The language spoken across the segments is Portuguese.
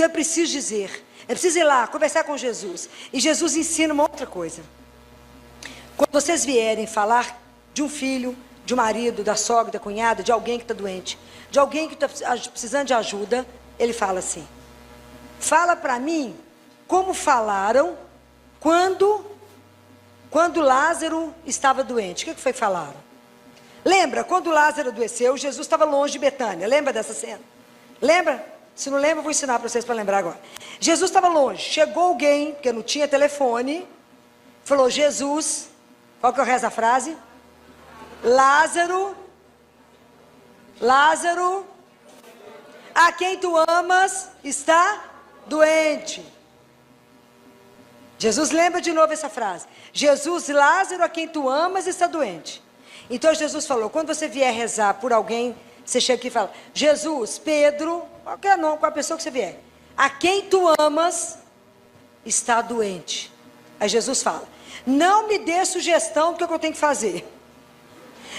Então é preciso dizer, é preciso ir lá, conversar com Jesus. E Jesus ensina uma outra coisa. Quando vocês vierem falar de um filho, de um marido, da sogra, da cunhada, de alguém que está doente, de alguém que está precisando de ajuda, ele fala assim: fala para mim como falaram quando Lázaro estava doente. O que foi que falaram? Lembra, quando Lázaro adoeceu, Jesus estava longe de Betânia. Lembra dessa cena? Lembra? Se não lembra, eu vou ensinar para vocês para lembrar agora. Jesus estava longe. Chegou alguém, porque não tinha telefone, falou: Jesus, qual que é o resto da frase? Lázaro, a quem tu amas, está doente. Jesus lembra de novo essa frase. Jesus, Lázaro, a quem tu amas, está doente. Então Jesus falou: quando você vier rezar por alguém, você chega aqui e fala: Jesus, Pedro, qualquer nome, qual a pessoa que você vier, a quem tu amas, está doente. Aí Jesus fala: não me dê sugestão do que eu tenho que fazer.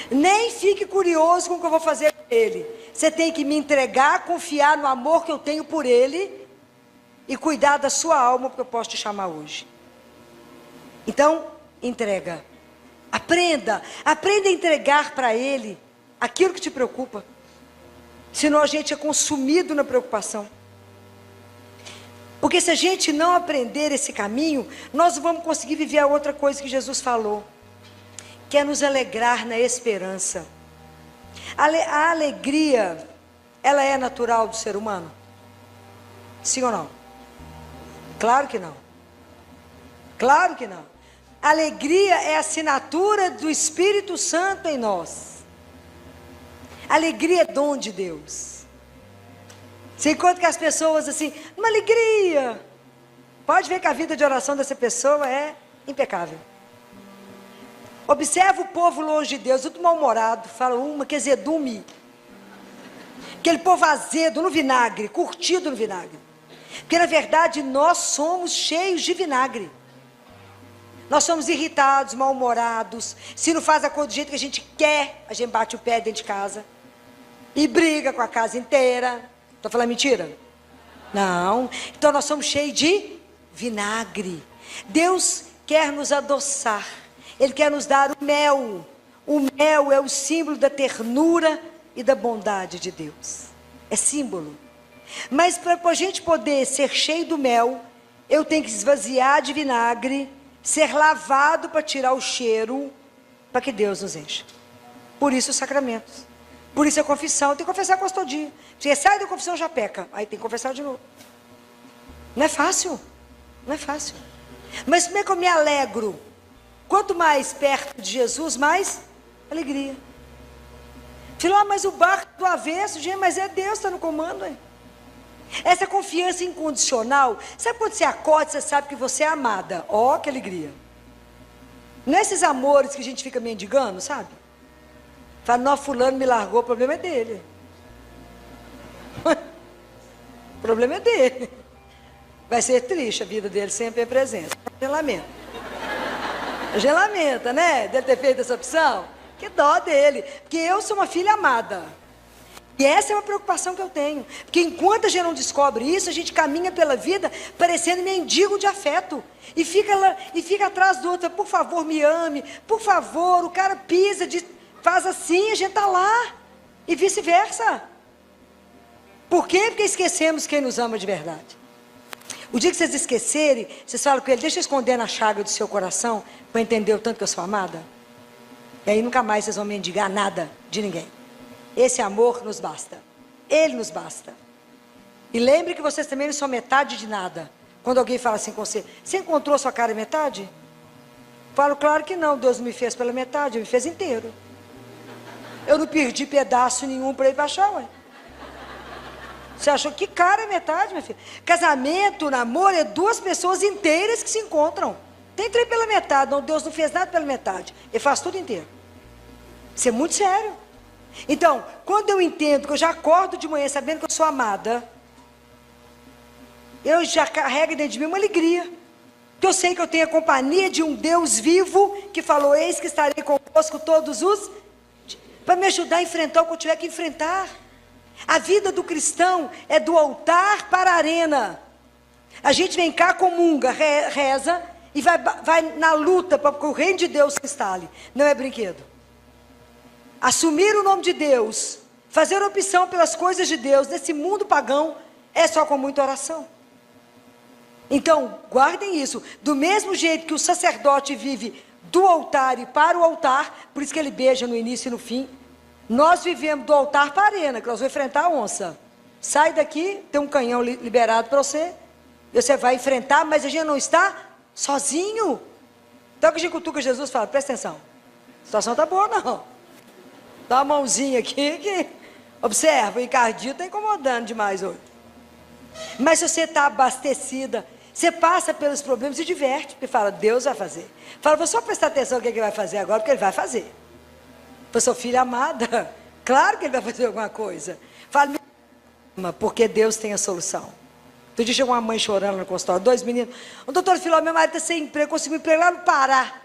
Nem fique curioso com o que eu vou fazer com ele. Você tem que me entregar, confiar no amor que eu tenho por ele e cuidar da sua alma, porque eu posso te chamar hoje. Então, entrega. Aprenda a entregar para ele aquilo que te preocupa. Senão a gente é consumido na preocupação. Porque se a gente não aprender esse caminho, nós não vamos conseguir viver a outra coisa que Jesus falou, que é nos alegrar na esperança. A alegria, ela é natural do ser humano? Sim ou não? Claro que não. Claro que não. Alegria é a assinatura do Espírito Santo em nós. Alegria é dom de Deus. Você encontra que as pessoas assim, uma alegria. Pode ver que a vida de oração dessa pessoa é impecável. Observa o povo longe de Deus, tudo mal-humorado, fala uma que é zedume. Aquele povo azedo no vinagre, curtido no vinagre. Porque na verdade nós somos cheios de vinagre. Nós somos irritados, mal-humorados. Se não faz a coisa do jeito que a gente quer, a gente bate o pé dentro de casa. E briga com a casa inteira. Estou falando mentira? Não. Então nós somos cheios de vinagre. Deus quer nos adoçar. Ele quer nos dar o mel. O mel é o símbolo da ternura e da bondade de Deus. É símbolo. Mas para a gente poder ser cheio do mel, eu tenho que esvaziar de vinagre, ser lavado para tirar o cheiro, para que Deus nos encha. Por isso os sacramentos. Por isso a confissão. Tem que confessar quase todo dia. Você sai da confissão, já peca. Aí tem que confessar de novo. Não é fácil. Não é fácil. Mas como é que eu me alegro? Quanto mais perto de Jesus, mais alegria. Filho, mas o barco do avesso, gente, mas é Deus que está no comando, hein? Essa confiança incondicional. Sabe quando você acorda, você sabe que você é amada? Ó, que alegria. Não é esses amores que a gente fica mendigando, sabe? Fala, não, fulano me largou, o problema é dele. O problema é dele. Vai ser triste, a vida dele sempre é presença. A gente lamenta. A gente lamenta, né? Dele ter feito essa opção. Que dó dele. Porque eu sou uma filha amada. E essa é uma preocupação que eu tenho. Porque enquanto a gente não descobre isso, a gente caminha pela vida parecendo mendigo de afeto. E fica lá, e fica atrás do outro. Por favor, me ame. Por favor, o cara pisa, faz assim, a gente está lá. E vice-versa. Por quê? Porque esquecemos quem nos ama de verdade. O dia que vocês esquecerem, vocês falam com ele, deixa eu esconder na chaga do seu coração, para entender o tanto que eu sou amada. E aí nunca mais vocês vão mendigar nada de ninguém. Esse amor nos basta. Ele nos basta. E lembre que vocês também não são metade de nada. Quando alguém fala assim com você, você encontrou sua cara metade? Falo, claro que não, Deus não me fez pela metade, Ele me fez inteiro. Eu não perdi pedaço nenhum para ir para achar, ué. Você achou que cara é metade, minha filha? Casamento, namoro, é duas pessoas inteiras que se encontram. Tem trem pela metade, não, Deus não fez nada pela metade. Ele faz tudo inteiro. Isso é muito sério. Então, quando eu entendo que eu já acordo de manhã sabendo que eu sou amada, eu já carrego dentro de mim uma alegria. Porque eu sei que eu tenho a companhia de um Deus vivo que falou, eis que estarei convosco todos os... para me ajudar a enfrentar o que eu tiver que enfrentar. A vida do cristão é do altar para a arena. A gente vem cá, comunga, reza e vai na luta para que o reino de Deus se instale. Não é brinquedo. Assumir o nome de Deus, fazer opção pelas coisas de Deus nesse mundo pagão é só com muita oração. Então, guardem isso. Do mesmo jeito que o sacerdote vive do altar e para o altar, por isso que ele beija no início e no fim, nós vivemos do altar para a arena, que nós vamos enfrentar a onça. Sai daqui, tem um canhão liberado para você, e você vai enfrentar, mas a gente não está sozinho. Então que a gente cutuca Jesus e fala, presta atenção, a situação está boa não. Dá uma mãozinha aqui, que observa, o Ricardinho está incomodando demais hoje. Mas se você está abastecida, você passa pelos problemas e diverte, porque fala, Deus vai fazer. Fala, vou só prestar atenção no que ele vai fazer agora, porque ele vai fazer. Eu sou filha amada, claro que ele vai fazer alguma coisa. Fala, porque Deus tem a solução. Outro dia chegou uma mãe chorando no consultório, 2 meninos. O doutor falou, meu marido está sem emprego, conseguiu emprego lá no Pará.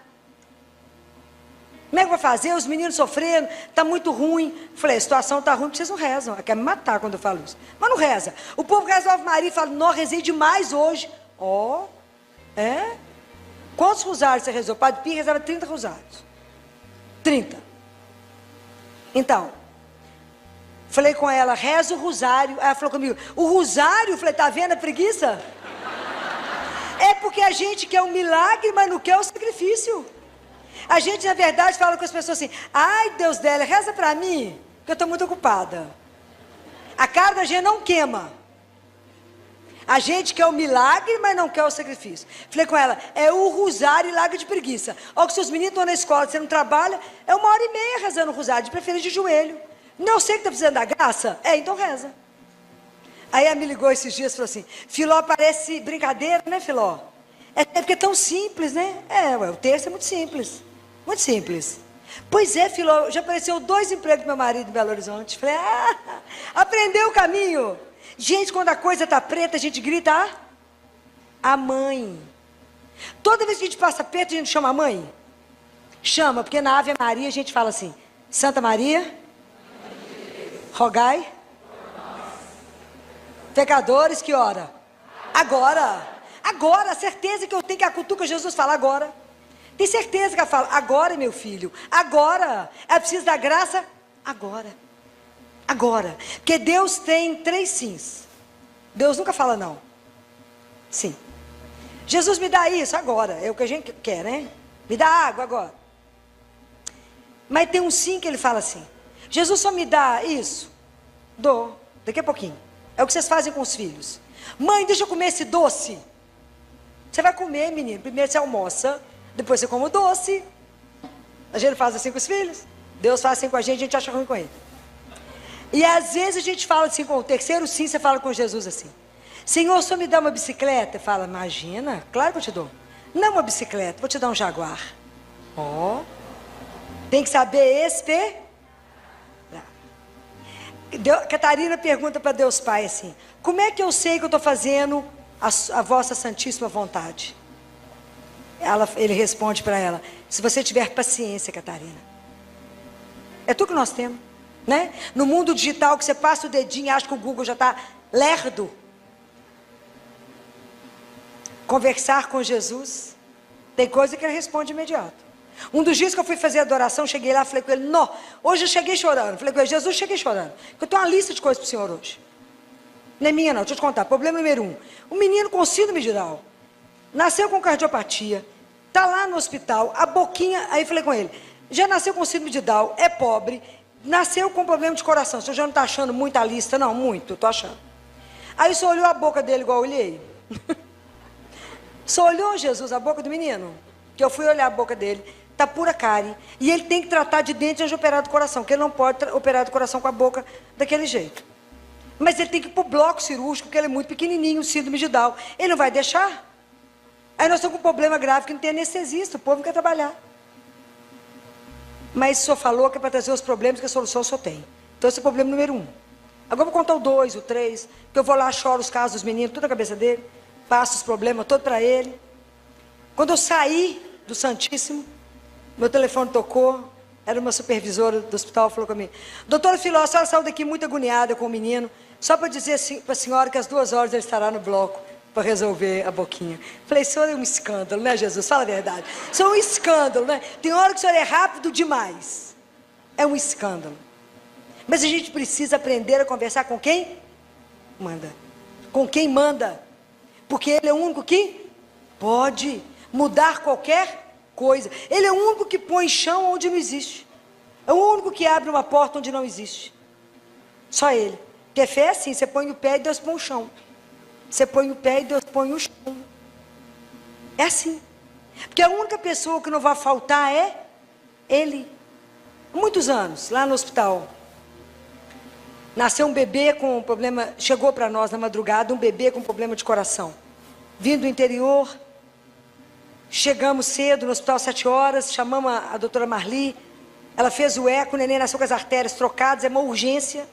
Como é que vai fazer? Os meninos sofrendo, está muito ruim. Falei, a situação está ruim, porque vocês não rezam. Ela quer me matar quando eu falo isso. Mas não reza. O povo resolve Maria e fala, não, rezei demais hoje. É? Quantos rosários você rezou? O Padre Pio rezava 30 rosários. 30. Então, falei com ela, reza o rosário. Aí ela falou comigo, o rosário? Eu falei, tá vendo a preguiça? É porque a gente quer um milagre, mas não quer o sacrifício. A gente, na verdade, fala com as pessoas assim, ai, Deus dela, reza pra mim, que eu estou muito ocupada. A cara da gente não queima. A gente quer o milagre, mas não quer o sacrifício. Falei com ela, é o rosário e larga de preguiça. Ó, que seus meninos estão na escola, você não trabalha, é 1h30 rezando o rosário, de preferência de joelho. Não sei que está precisando da graça? Então reza. Aí ela me ligou esses dias e falou assim, Filó, parece brincadeira, né, Filó? É porque é tão simples, né? O texto é muito simples. Muito simples. Pois é, Filó, já apareceu 2 empregos do meu marido em Belo Horizonte. Falei, aprendeu o caminho. Gente, quando a coisa está preta, a gente grita, a mãe. Toda vez que a gente passa perto, a gente chama a mãe. Chama, porque na Ave Maria a gente fala assim, Santa Maria, rogai, pecadores, que hora? Agora. Agora, a certeza que eu tenho que a cutuca Jesus fala agora. Tem certeza que ela fala, agora, meu filho, agora. É preciso da graça, agora. Agora. Porque Deus tem 3 sims. Deus nunca fala não. Sim. Jesus me dá isso agora. É o que a gente quer, né? Me dá água agora. Mas tem um sim que ele fala assim. Jesus só me dá isso? Dou. Daqui a pouquinho. É o que vocês fazem com os filhos. Mãe, deixa eu comer esse doce. Você vai comer, menino. Primeiro você almoça, depois você come o doce. A gente faz assim com os filhos. Deus faz assim com a gente acha ruim com ele. E às vezes a gente fala assim com o terceiro sim, você fala com Jesus assim. Senhor, só me dá uma bicicleta? Fala, imagina, claro que eu te dou. Não uma bicicleta, vou te dar um Jaguar. Tem que saber esperar. Catarina pergunta para Deus Pai assim, como é que eu sei que eu estou fazendo a vossa santíssima vontade? Ele responde para ela, se você tiver paciência, Catarina. É tudo que nós temos, né? No mundo digital que você passa o dedinho e acha que o Google já está lerdo. Conversar com Jesus, tem coisa que ele responde imediato. Um dos dias que eu fui fazer adoração, cheguei lá, falei com ele, não, hoje eu cheguei chorando. Falei com ele, Jesus, cheguei chorando. Porque eu tenho uma lista de coisas para o Senhor hoje. Não é minha não, deixa eu te contar. Problema número 1. Um menino com síndrome de Down. Nasceu com cardiopatia. Está lá no hospital, a boquinha, aí falei com ele, já nasceu com síndrome de Down, é pobre, nasceu com problema de coração. O senhor já não está achando muita lista? Não, muito, estou achando. Aí o senhor olhou a boca dele igual eu olhei? Só olhou, Jesus, a boca do menino? Que eu fui olhar a boca dele. Está pura cárie. E ele tem que tratar de dente antes de operar do coração. Porque ele não pode operar do coração com a boca daquele jeito. Mas ele tem que ir para o bloco cirúrgico, porque ele é muito pequenininho, síndrome de Down. Ele não vai deixar. Aí nós estamos com um problema grave que não tem anestesista. O povo não quer trabalhar. Mas o senhor falou que é para trazer os problemas, que a solução o senhor tem. Então esse é o problema número 1. Agora eu vou contar o 2, o 3. Que eu vou lá, choro os casos dos meninos, tudo na cabeça dele. Passo os problemas todos para ele. Quando eu saí do Santíssimo, meu telefone tocou, era uma supervisora do hospital, falou comigo: doutora Filó, a senhora saiu daqui muito agoniada com o menino, só para dizer assim, para a senhora que às 2 horas ele estará no bloco para resolver a boquinha. Falei: isso é um escândalo, né, Jesus? Fala a verdade. Isso é um escândalo, né? Tem hora que o senhor é rápido demais. É um escândalo. Mas a gente precisa aprender a conversar com quem manda. Com quem manda. Porque ele é o único que pode mudar qualquer coisa. Ele é o único que põe chão onde não existe. É o único que abre uma porta onde não existe. Só ele. Porque fé é assim, você põe o pé e Deus põe o chão. Você põe o pé e Deus põe o chão. É assim. Porque a única pessoa que não vai faltar é ele. Muitos anos, lá no hospital, nasceu um bebê com problema, chegou para nós na madrugada, um bebê com problema de coração. Vindo do interior, chegamos cedo no hospital, 7 horas, chamamos a doutora Marli, ela fez o eco, o neném nasceu com as artérias trocadas, é uma urgência.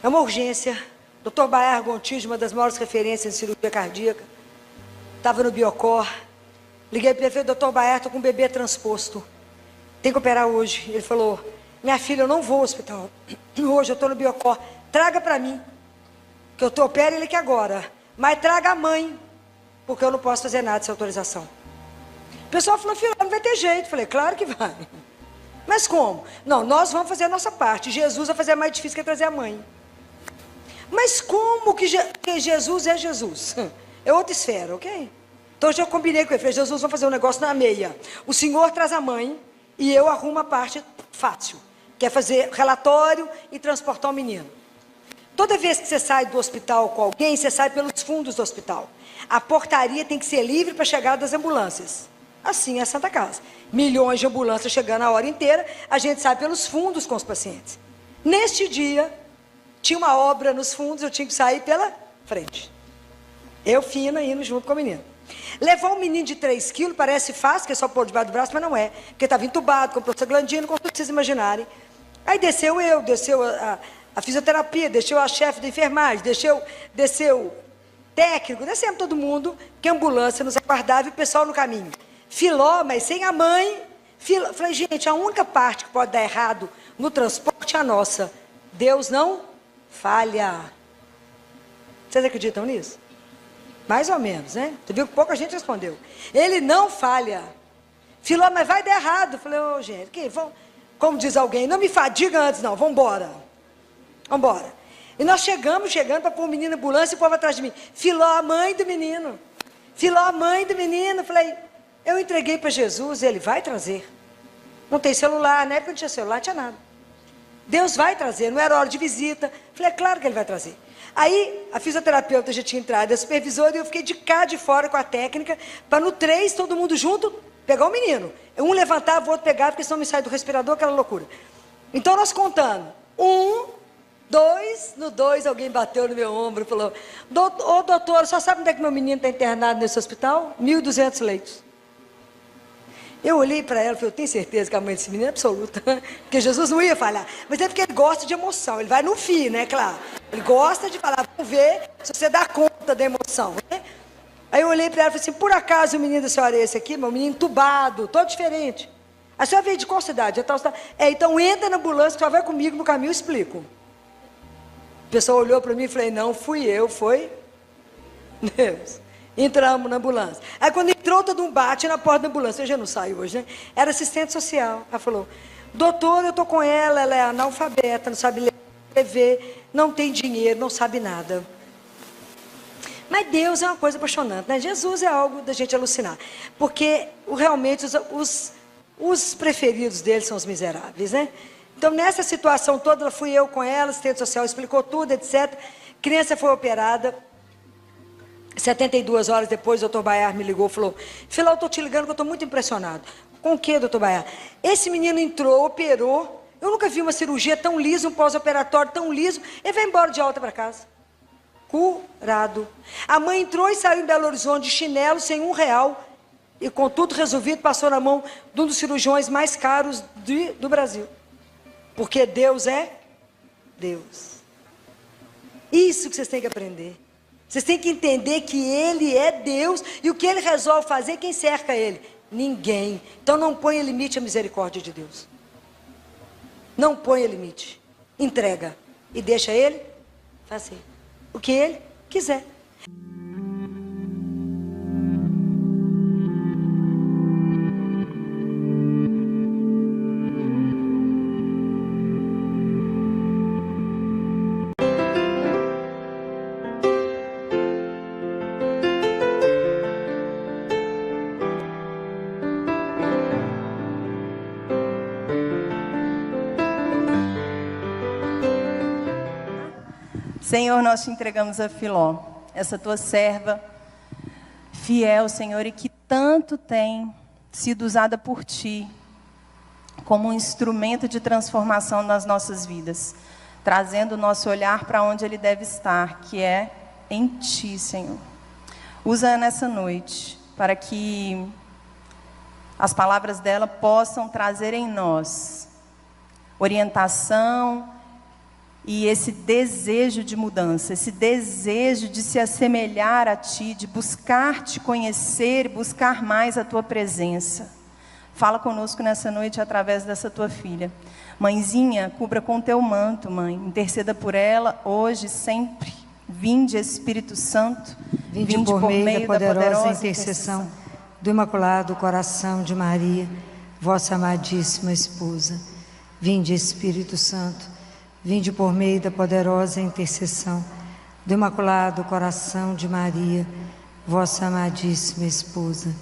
É uma urgência. Dr. Baer Gontijo, uma das maiores referências em cirurgia cardíaca, estava no Biocor. Liguei para ele, falei: doutor Baer, estou com um bebê transposto. Tem que operar hoje. Ele falou: minha filha, eu não vou ao hospital. Hoje eu estou no Biocor. Traga para mim, que eu opero ele aqui agora. Mas traga a mãe, porque eu não posso fazer nada sem autorização. O pessoal falou: filha, não vai ter jeito. Falei: claro que vai. Mas como? Não, nós vamos fazer a nossa parte. Jesus vai fazer a mais difícil, que é trazer a mãe. Mas como que Jesus é Jesus? É outra esfera, ok? Então eu já combinei com ele. Falei: Jesus, vamos fazer um negócio na meia. O senhor traz a mãe e eu arrumo a parte fácil, que é fazer relatório e transportar o menino. Toda vez que você sai do hospital com alguém, você sai pelos fundos do hospital. A portaria tem que ser livre para a chegada das ambulâncias. Assim é a Santa Casa. Milhões de ambulâncias chegando a hora inteira, a gente sai pelos fundos com os pacientes. Neste dia, tinha uma obra nos fundos, eu tinha que sair pela frente. Eu fina indo junto com o menino. Levar um menino de 3 quilos parece fácil, que é só pôr debaixo do braço, mas não é. Porque estava entubado, com prostaglandina, como vocês imaginarem. Aí desceu a fisioterapia, desceu a chefe da enfermagem, desceu técnico, descemos todo mundo, que a ambulância nos aguardava e o pessoal no caminho. Filó, mas sem a mãe. Falei: gente, a única parte que pode dar errado no transporte é a nossa. Deus não falha. Vocês acreditam nisso? Mais ou menos, né? Você viu que pouca gente respondeu. Ele não falha. Filó, mas vai dar errado. Falei: ô, gente, como diz alguém, não me fadiga antes não, vamos embora. Vamos embora. E nós chegando para pôr o menino na ambulância e o povo atrás de mim. Filó, a mãe do menino. Filó, a mãe do menino. Falei: eu entreguei para Jesus, ele vai trazer. Não tem celular, na época não tinha celular, não tinha nada. Deus vai trazer, não era hora de visita. Falei: é claro que ele vai trazer. Aí, a fisioterapeuta já tinha entrado, a supervisora, e eu fiquei de cá de fora com a técnica, para no 3, todo mundo junto, pegar o menino. Um levantava, o outro pegava, porque senão me sai do respirador, aquela loucura. Então, nós contando. 1, 2, no 2, alguém bateu no meu ombro e falou: ô doutor, só sabe onde é que meu menino está internado nesse hospital? 1.200 leitos. Eu olhei para ela e falei: eu tenho certeza que a mãe desse menino é absoluta, porque Jesus não ia falhar. Mas é porque ele gosta de emoção, ele vai no fim, né, claro. Ele gosta de falar: vamos ver se você dá conta da emoção, né? Aí eu olhei para ela e falei assim: por acaso o menino da senhora é esse aqui? Meu menino entubado, todo diferente. A senhora veio de qual cidade? Então entra na ambulância, só vai comigo no caminho, eu explico. O pessoal olhou para mim e falei: não fui eu, foi Deus. Entramos na ambulância. Aí quando entrou, todo um bate na porta da ambulância. Eu já não saio hoje, né? Era assistente social. Ela falou: doutor, eu estou com ela é analfabeta, não sabe ler, escrever, não tem dinheiro, não sabe nada. Mas Deus é uma coisa apaixonante, né? Jesus é algo da gente alucinar. Porque realmente os preferidos dele são os miseráveis, né? Então nessa situação toda, fui eu com ela, assistente social explicou tudo, etc. Criança foi operada. 72 horas depois, o doutor Baer me ligou e falou: Filó, eu estou te ligando que eu estou muito impressionado. Com o que, doutor Baer? Esse menino entrou, operou. Eu nunca vi uma cirurgia tão lisa, um pós-operatório tão liso. Ele vai embora de alta para casa. Curado. A mãe entrou e saiu em Belo Horizonte de chinelo, sem R$1. E com tudo resolvido, passou na mão de um dos cirurgiões mais caros do Brasil. Porque Deus é Deus. Isso que vocês têm que aprender. Vocês têm que entender que Ele é Deus e o que Ele resolve fazer, quem cerca Ele? Ninguém. Então não ponha limite à misericórdia de Deus. Não ponha limite. Entrega. E deixa Ele fazer o que Ele quiser. Senhor, nós te entregamos a Filó, essa tua serva fiel, Senhor, e que tanto tem sido usada por ti como um instrumento de transformação nas nossas vidas, trazendo o nosso olhar para onde ele deve estar, que é em ti, Senhor. Usa nessa noite para que as palavras dela possam trazer em nós orientação e esse desejo de mudança, esse desejo de se assemelhar a ti, de buscar te conhecer, buscar mais a tua presença. Fala conosco nessa noite através dessa tua filha. Mãezinha, cubra com teu manto, mãe. Interceda por ela hoje, sempre. Vinde, Espírito Santo. Vinde por meio da poderosa intercessão do Imaculado Coração de Maria, vossa amadíssima esposa. Vinde, Espírito Santo. Vinde por meio da poderosa intercessão do Imaculado Coração de Maria, vossa amadíssima esposa.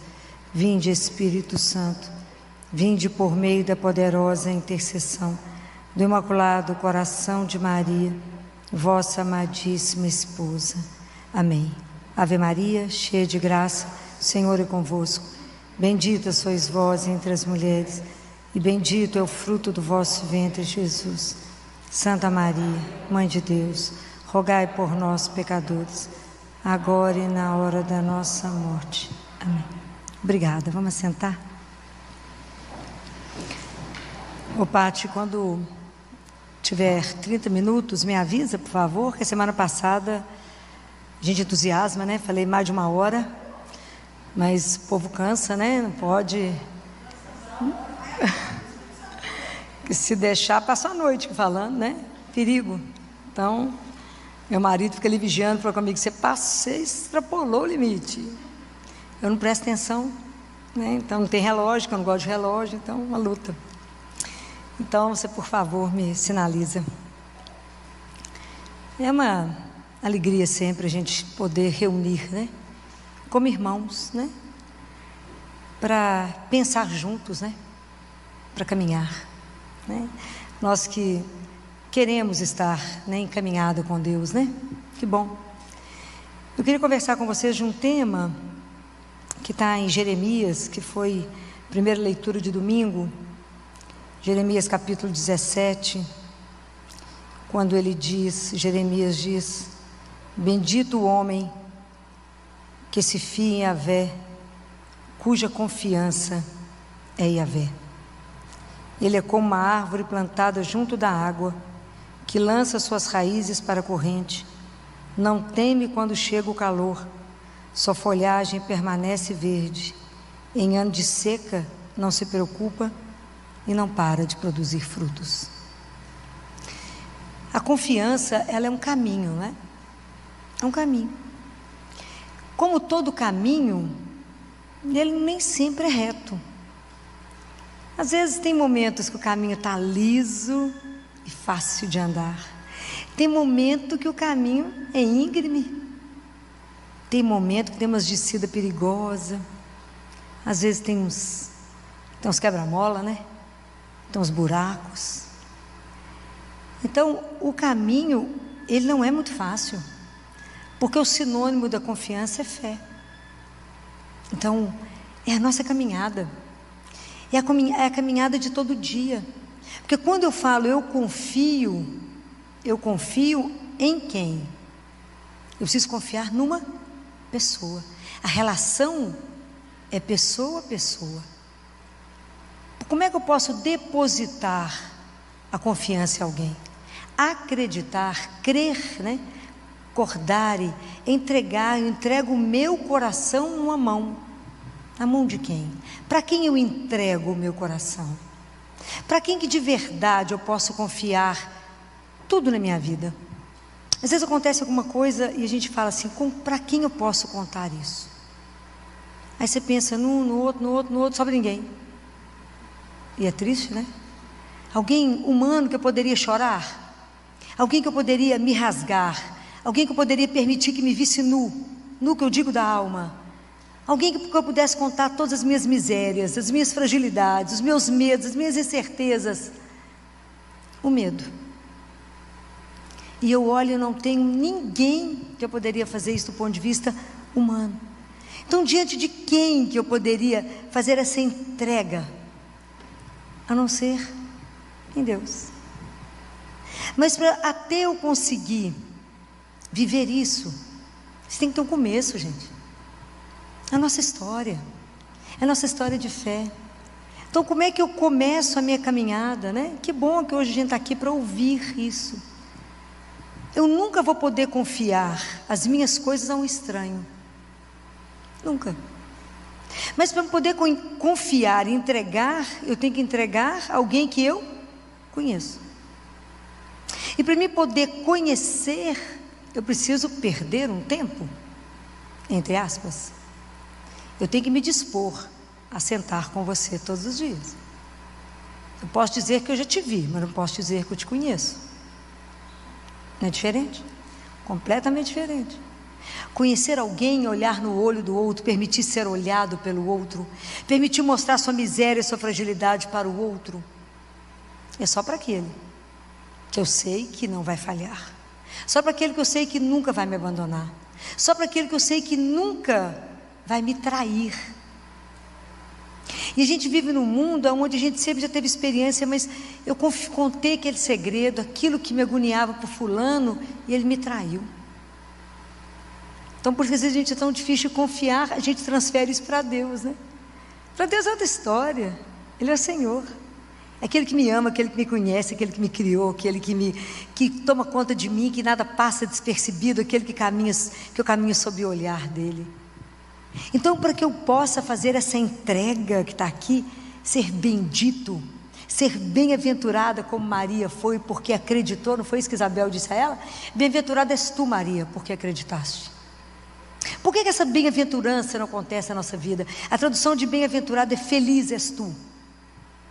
Vinde, Espírito Santo. Vinde por meio da poderosa intercessão do Imaculado Coração de Maria, vossa amadíssima esposa. Amém. Ave Maria, cheia de graça, o Senhor é convosco. Bendita sois vós entre as mulheres, e bendito é o fruto do vosso ventre, Jesus. Santa Maria, Mãe de Deus, rogai por nós, pecadores, agora e na hora da nossa morte. Amém. Obrigada. Vamos sentar? Ô, Pati, quando tiver 30 minutos, me avisa, por favor, que a semana passada a gente entusiasma, né? Falei mais de 1 hora, mas o povo cansa, né? Não pode... Que se deixar, passa a noite falando, né? Perigo. Então, meu marido fica ali vigiando, falou comigo, você extrapolou o limite. Eu não presto atenção, né? Então não tem relógio, que eu não gosto de relógio, então uma luta. Então você, por favor, me sinaliza. É uma alegria sempre a gente poder reunir, né? Como irmãos, né? Para pensar juntos, né? Para caminhar. Né? Nós que queremos estar, né, encaminhado com Deus, né? Que bom. Eu queria conversar com vocês de um tema que está em Jeremias, que foi a primeira leitura de domingo, Jeremias capítulo 17, quando ele diz, Jeremias diz, bendito o homem que se fia em Yahvé, cuja confiança é Yahvé. Ele é como uma árvore plantada junto da água, que lança suas raízes para a corrente, não teme quando chega o calor, sua folhagem permanece verde, em ano de seca não se preocupa e não para de produzir frutos. A confiança, ela é um caminho, né? É um caminho. Como todo caminho, ele nem sempre é reto. Às vezes tem momentos que o caminho está liso e fácil de andar. Tem momento que o caminho é íngreme. Tem momento que tem umas descidas perigosas. Às vezes tem uns quebra-mola, né? Tem uns buracos. Então, o caminho, ele não é muito fácil. Porque o sinônimo da confiança é fé. Então, é a nossa caminhada. É a caminhada de todo dia. Porque quando eu falo eu confio em quem? Eu preciso confiar numa pessoa. A relação é pessoa a pessoa. Como é que eu posso depositar a confiança em alguém? Acreditar, crer, né? Acordar e entregar, eu entrego o meu coração numa mão. Na mão de quem? Para quem eu entrego o meu coração? Para quem que de verdade eu posso confiar tudo na minha vida? Às vezes acontece alguma coisa e a gente fala assim, para quem eu posso contar isso? Aí você pensa no outro, sobra ninguém. E é triste, né? Alguém humano que eu poderia chorar, alguém que eu poderia me rasgar, alguém que eu poderia permitir que me visse nu que eu digo da alma, alguém que eu pudesse contar todas as minhas misérias, as minhas fragilidades, os meus medos, as minhas incertezas. O medo. E eu olho e não tenho ninguém que eu poderia fazer isso do ponto de vista humano. Então, diante de quem que eu poderia fazer essa entrega? A não ser em Deus. Mas até eu conseguir viver isso, você tem que ter um começo, gente. É a nossa história. É a nossa história de fé. Então, como é que eu começo a minha caminhada, né? Que bom que hoje a gente está aqui para ouvir isso. Eu nunca vou poder confiar as minhas coisas a um estranho. Nunca. Mas para poder confiar e entregar, eu tenho que entregar a alguém que eu conheço. E para mim poder conhecer, eu preciso perder um tempo, entre aspas. Eu tenho que me dispor a sentar com você todos os dias. Eu posso dizer que eu já te vi, mas não posso dizer que eu te conheço. Não é diferente? Completamente diferente. Conhecer alguém, olhar no olho do outro, permitir ser olhado pelo outro, permitir mostrar sua miséria e sua fragilidade para o outro, é só para aquele que eu sei que não vai falhar, só para aquele que eu sei que nunca vai me abandonar, só para aquele que eu sei que nunca vai me trair. E a gente vive num mundo onde a gente sempre já teve experiência, mas eu contei aquele segredo, aquilo que me agoniava para o fulano, e ele me traiu. Então, por que às vezes a gente é tão difícil de confiar, a gente transfere isso para Deus, né? Para Deus é outra história. Ele é o Senhor. É aquele que me ama, aquele que me conhece, aquele que me criou, aquele que toma conta de mim, que nada passa despercebido, aquele que eu caminho sob o olhar dele. Então, para que eu possa fazer essa entrega que está aqui, ser bendito, ser bem-aventurada como Maria foi, porque acreditou, não foi isso que Isabel disse a ela? Bem-aventurada és tu, Maria, porque acreditaste. Por que essa bem-aventurança não acontece na nossa vida? A tradução de bem-aventurado é feliz és tu,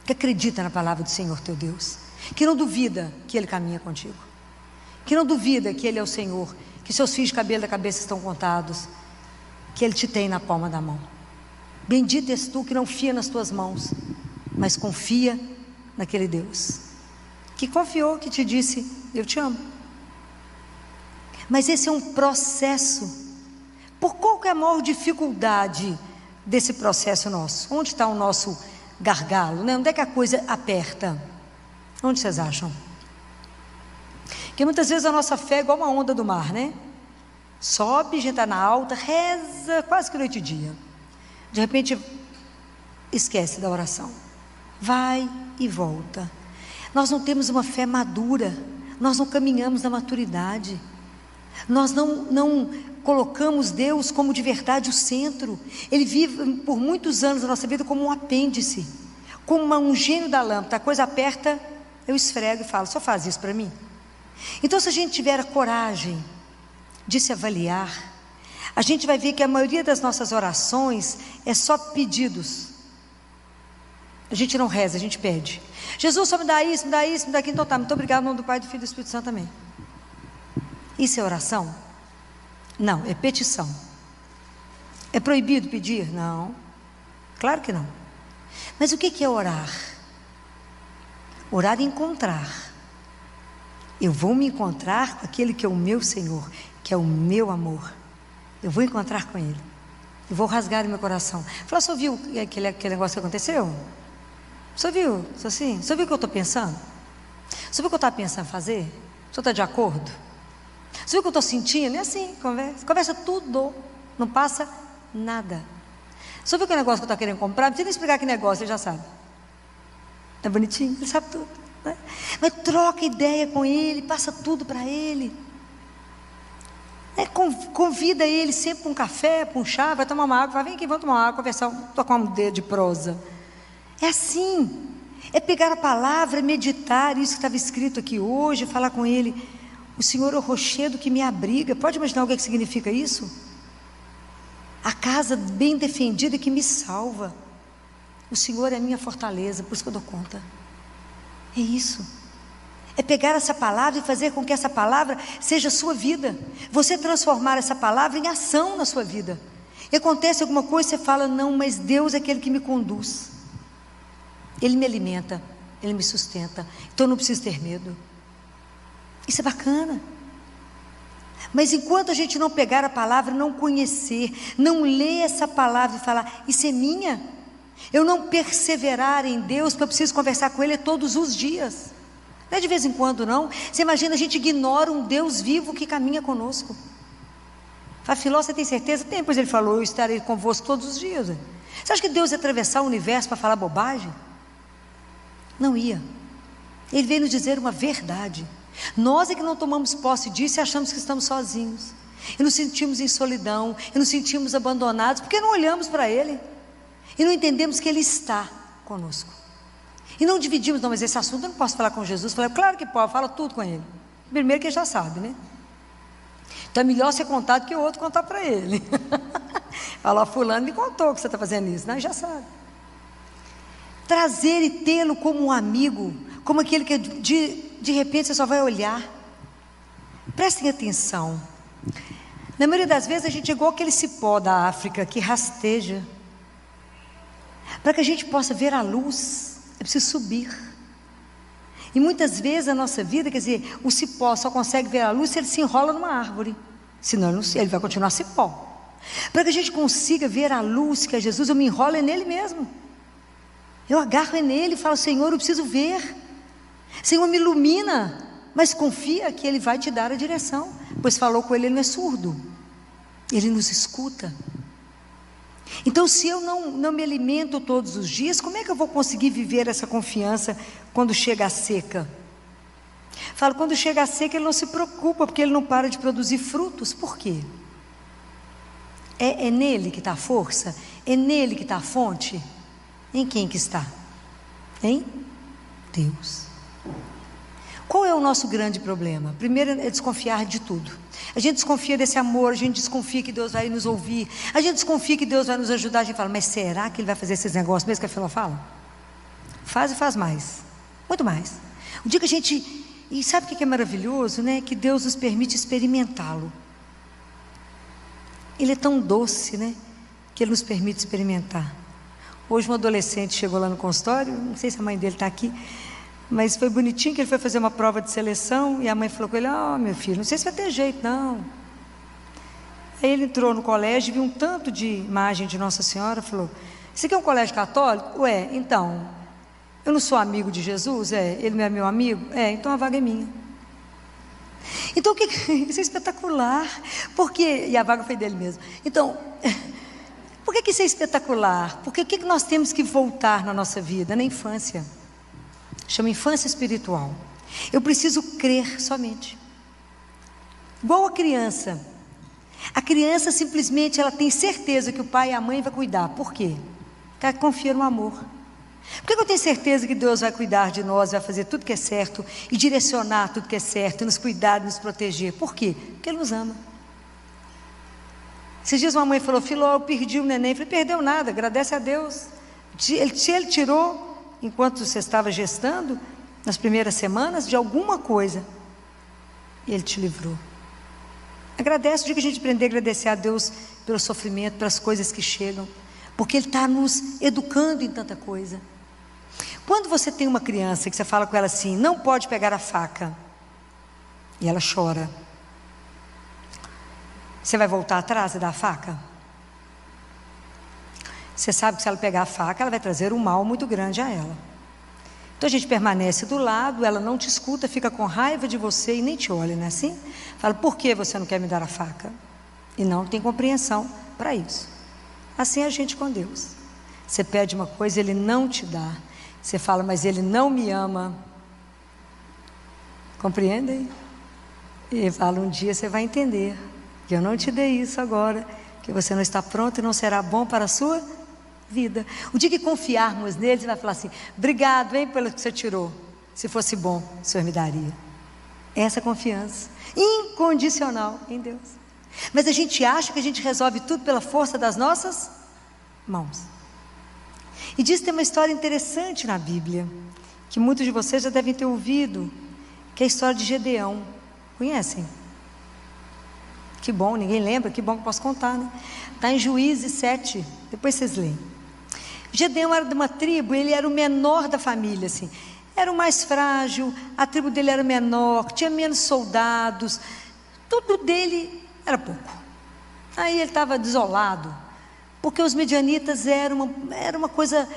que acredita na palavra do Senhor teu Deus, que não duvida que Ele caminha contigo, que não duvida que Ele é o Senhor, que seus fios de cabelo da cabeça estão contados, que Ele te tem na palma da mão. Bendito és tu que não fia nas tuas mãos, mas confia naquele Deus que confiou, que te disse, eu te amo. Mas esse é um processo. Por qual que é a maior dificuldade desse processo nosso? Onde está o nosso gargalo, né? Onde é que a coisa aperta? Onde vocês acham? Porque muitas vezes a nossa fé é igual uma onda do mar, né? Sobe, a gente está na alta, reza quase que noite e dia. De repente, esquece da oração. Vai e volta. Nós não temos uma fé madura. Nós não caminhamos na maturidade. Nós não colocamos Deus como de verdade o centro. Ele vive por muitos anos da nossa vida como um apêndice, como um gênio da lâmpada. A coisa aperta, eu esfrego e falo, só faz isso para mim. Então, se a gente tiver a coragem de se avaliar, a gente vai ver que a maioria das nossas orações é só pedidos. A gente não reza, a gente pede. Jesus, só me dá isso, me dá isso, me dá aquilo. Então tá, muito obrigado, em nome do Pai, do Filho e do Espírito Santo, amém. Isso é oração? Não, é petição. É proibido pedir? Não, claro que não. Mas o que é orar? Orar é encontrar. Eu vou me encontrar com aquele que é o meu Senhor, que é o meu amor. Eu vou encontrar com Ele. Eu vou rasgar o meu coração. Fala, você ouviu aquele negócio que aconteceu? Você ouviu? Assim? Você ouviu o que eu estou pensando? Você viu o que eu estava pensando em fazer? Você está de acordo? Você viu o que eu estou sentindo? É assim, conversa tudo, não passa nada. Você viu aquele negócio que eu estou querendo comprar? Não precisa nem explicar que negócio, ele já sabe. É bonitinho, ele sabe tudo, né? Mas troca ideia com ele, passa tudo para ele. Convida ele sempre para um café, para um chá, vai tomar uma água, vai, vem aqui, vamos tomar uma água, conversar, tocar um dedo de prosa. É assim, é pegar a palavra, meditar, isso que estava escrito aqui hoje, falar com ele, o Senhor é o rochedo que me abriga. Pode imaginar o que significa isso? A casa bem defendida que me salva. O Senhor é a minha fortaleza, por isso que eu dou conta. É isso. É pegar essa palavra e fazer com que essa palavra seja a sua vida. Você transformar essa palavra em ação na sua vida. E acontece alguma coisa, você fala, não, mas Deus é aquele que me conduz. Ele me alimenta, Ele me sustenta. Então eu não preciso ter medo. Isso é bacana. Mas enquanto a gente não pegar a palavra, não conhecer, não ler essa palavra e falar, isso é minha. Eu não perseverar em Deus, porque eu preciso conversar com Ele todos os dias. Não é de vez em quando, não. Você imagina, a gente ignora um Deus vivo que caminha conosco. Fala, Filó, você tem certeza? Tem, pois ele falou, eu estarei convosco todos os dias. Você acha que Deus ia atravessar o universo para falar bobagem? Não ia. Ele veio nos dizer uma verdade. Nós é que não tomamos posse disso e achamos que estamos sozinhos. E nos sentimos em solidão, e nos sentimos abandonados, porque não olhamos para Ele. E não entendemos que Ele está conosco. E não dividimos, não, mas esse assunto eu não posso falar com Jesus. Falei, claro que pode, fala tudo com Ele. Primeiro que Ele já sabe, né? Então é melhor ser contado que o outro contar para Ele. Fala, fulano me contou que você está fazendo isso. Não, já sabe. Trazer e tê-lo como um amigo, como aquele que de repente você só vai olhar. Prestem atenção. Na maioria das vezes a gente é igual aquele cipó da África que rasteja. Para que a gente possa ver a luz, é preciso subir. E muitas vezes a nossa vida, quer dizer, o cipó só consegue ver a luz se ele se enrola numa árvore. Senão ele vai continuar cipó. Para que a gente consiga ver a luz que é Jesus, eu me enrolo nele mesmo. Eu agarro nele e falo, Senhor, eu preciso ver. Senhor, me ilumina. Mas confia que Ele vai te dar a direção. Pois falou com Ele, Ele não é surdo. Ele nos escuta. Então, se eu não me alimento todos os dias, como é que eu vou conseguir viver essa confiança quando chega a seca? Falo, quando chega a seca, Ele não se preocupa, porque Ele não para de produzir frutos. Por quê? É nele que está a força? É nele que está a fonte? Em quem que está? Em Deus. Qual é o nosso grande problema? Primeiro é desconfiar de tudo. A gente desconfia desse amor, a gente desconfia que Deus vai nos ouvir, a gente desconfia que Deus vai nos ajudar, a gente fala, mas será que Ele vai fazer esses negócios mesmo que a Filó fala? Faz e faz mais, muito mais. O dia que a gente, e sabe o que é maravilhoso, né? Que Deus nos permite experimentá-lo. Ele é tão doce, né? Que Ele nos permite experimentar. Hoje um adolescente chegou lá no consultório, não sei se a mãe dele está aqui, mas foi bonitinho que ele foi fazer uma prova de seleção e a mãe falou com ele, meu filho, não sei se vai ter jeito não. Aí ele entrou no colégio, viu um tanto de imagem de Nossa Senhora, falou, isso aqui é um colégio católico? Ué, então, eu não sou amigo de Jesus? Ele não é meu amigo? Então a vaga é minha. Então isso é espetacular, porque, e a vaga foi dele mesmo, então, por que isso é espetacular? Porque o que nós temos que voltar na nossa vida, na infância? Chama infância espiritual. Eu preciso crer somente. Igual a criança. A criança simplesmente ela tem certeza que o pai e a mãe vão cuidar. Por quê? Porque ela confia no amor. Por que eu tenho certeza que Deus vai cuidar de nós, vai fazer tudo que é certo e direcionar tudo que é certo, e nos cuidar, nos proteger? Por quê? Porque Ele nos ama. Esses dias uma mãe falou, Filó, eu perdi o neném. Eu falei, perdeu nada, agradece a Deus. Se Ele tirou, enquanto você estava gestando, nas primeiras semanas, de alguma coisa, Ele te livrou. Agradece, o dia que a gente aprender a agradecer a Deus pelo sofrimento, pelas coisas que chegam, porque Ele está nos educando em tanta coisa. Quando você tem uma criança que você fala com ela assim, não pode pegar a faca, e ela chora, você vai voltar atrás e dar a faca? Você sabe que se ela pegar a faca, ela vai trazer um mal muito grande a ela. Então a gente permanece do lado, ela não te escuta, fica com raiva de você e nem te olha, não é assim? Fala, por que você não quer me dar a faca? E não tem compreensão para isso. Assim é a gente com Deus. Você pede uma coisa, Ele não te dá. Você fala, mas Ele não me ama. Compreendem? E fala, um dia você vai entender porque eu não te dei isso agora, que você não está pronto e não será bom para a sua vida. O dia que confiarmos nele, ele vai falar assim: obrigado, hein, pelo que você tirou. Se fosse bom, o Senhor me daria. Essa confiança incondicional em Deus. Mas a gente acha que a gente resolve tudo pela força das nossas mãos. E diz que tem uma história interessante na Bíblia, que muitos de vocês já devem ter ouvido, que é a história de Gedeão. Conhecem? Que bom, ninguém lembra, que bom que eu posso contar, né? Está em Juízes 7, depois vocês leem. Gedeão era de uma tribo, ele era o menor da família, assim. Era o mais frágil, a tribo dele era menor, tinha menos soldados, tudo dele era pouco. Aí ele estava desolado, porque os medianitas eram uma coisa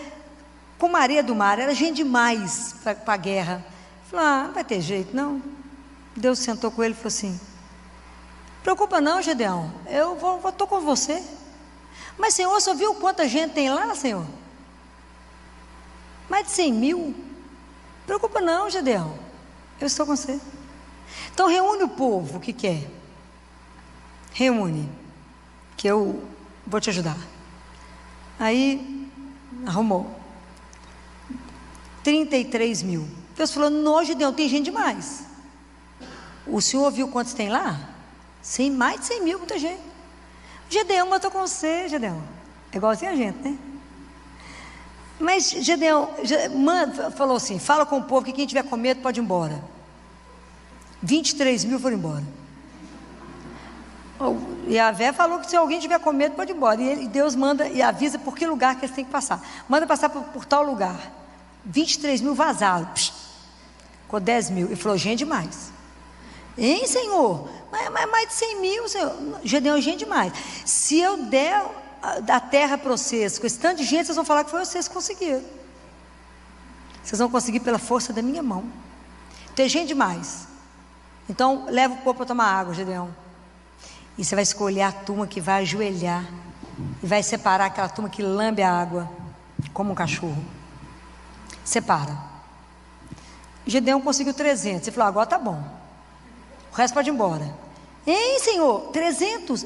como a areia do mar, era gente demais para a guerra. Falou: não vai ter jeito não. Deus sentou com ele e falou assim: preocupa não, Gedeão, eu estou com você. Mas Senhor, só viu quanta gente tem lá, Senhor? Mais de 100 mil. Preocupa não, Gedeão, eu estou com você. Então reúne o povo que quer. Reúne, que eu vou te ajudar. Aí arrumou 33 mil. Deus falou: não, Gedeão, tem gente demais. O senhor viu quantos tem lá? Mais de 100 mil, muita gente. Gedeão, eu estou com você, Gedeão. É igualzinho a gente, né? Mas Gedeão falou assim: fala com o povo que quem tiver com medo pode ir embora. 23 mil foram embora. E a Vé falou que se alguém tiver com medo pode ir embora. E Deus manda e avisa por que lugar que eles têm que passar. Manda passar por tal lugar. 23 mil vazaram. Ficou 10 mil. E falou: gente demais. Hein, Senhor? Mas mais de 100 mil, Senhor. Gedeão, gente demais. Se eu der da terra para vocês, com esse tanto de gente, vocês vão falar que foi vocês que conseguiram. Vocês vão conseguir pela força da minha mão. Tem gente demais. Então leva o povo para tomar água, Gedeão. E você vai escolher a turma que vai ajoelhar e vai separar aquela turma que lambe a água como um cachorro. Separa. Gedeão conseguiu 300. Ele falou: agora tá bom, o resto pode ir embora. Hein, Senhor? 300?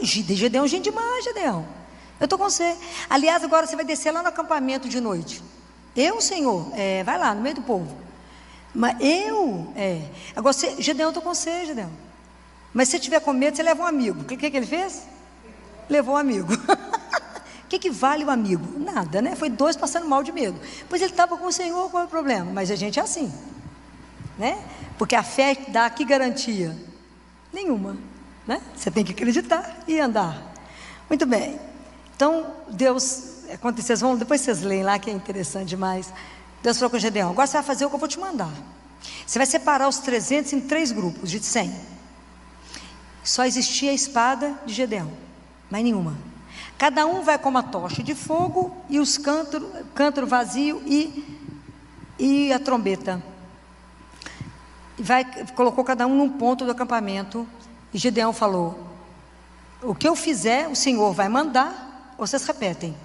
Gedeão, gente demais, Gedeão. Eu estou com você. Aliás, agora você vai descer lá no acampamento de noite. Eu, Senhor? Vai lá, no meio do povo. Mas eu? Agora, Gedeão, eu estou com você, Gedeão. Mas se você tiver com medo, você leva um amigo. O que ele fez? Levou um amigo. O que vale o amigo? Nada, né? Foi 2 passando mal de medo. Pois ele estava com o Senhor, qual é o problema? Mas a gente é assim, né? Porque a fé dá que garantia? Nenhuma, né? Você tem que acreditar e andar. Muito bem. Então, Deus, depois vocês leem lá, que é interessante demais. Deus falou com Gedeão: agora você vai fazer o que eu vou te mandar. Você vai separar os 300 em 3 grupos de 100. Só existia a espada de Gedeão, mais nenhuma. Cada um vai com uma tocha de fogo e os cântaro vazio e a trombeta. Colocou cada um num ponto do acampamento. E Gedeão falou: o que eu fizer, o Senhor vai mandar, ou vocês repetem.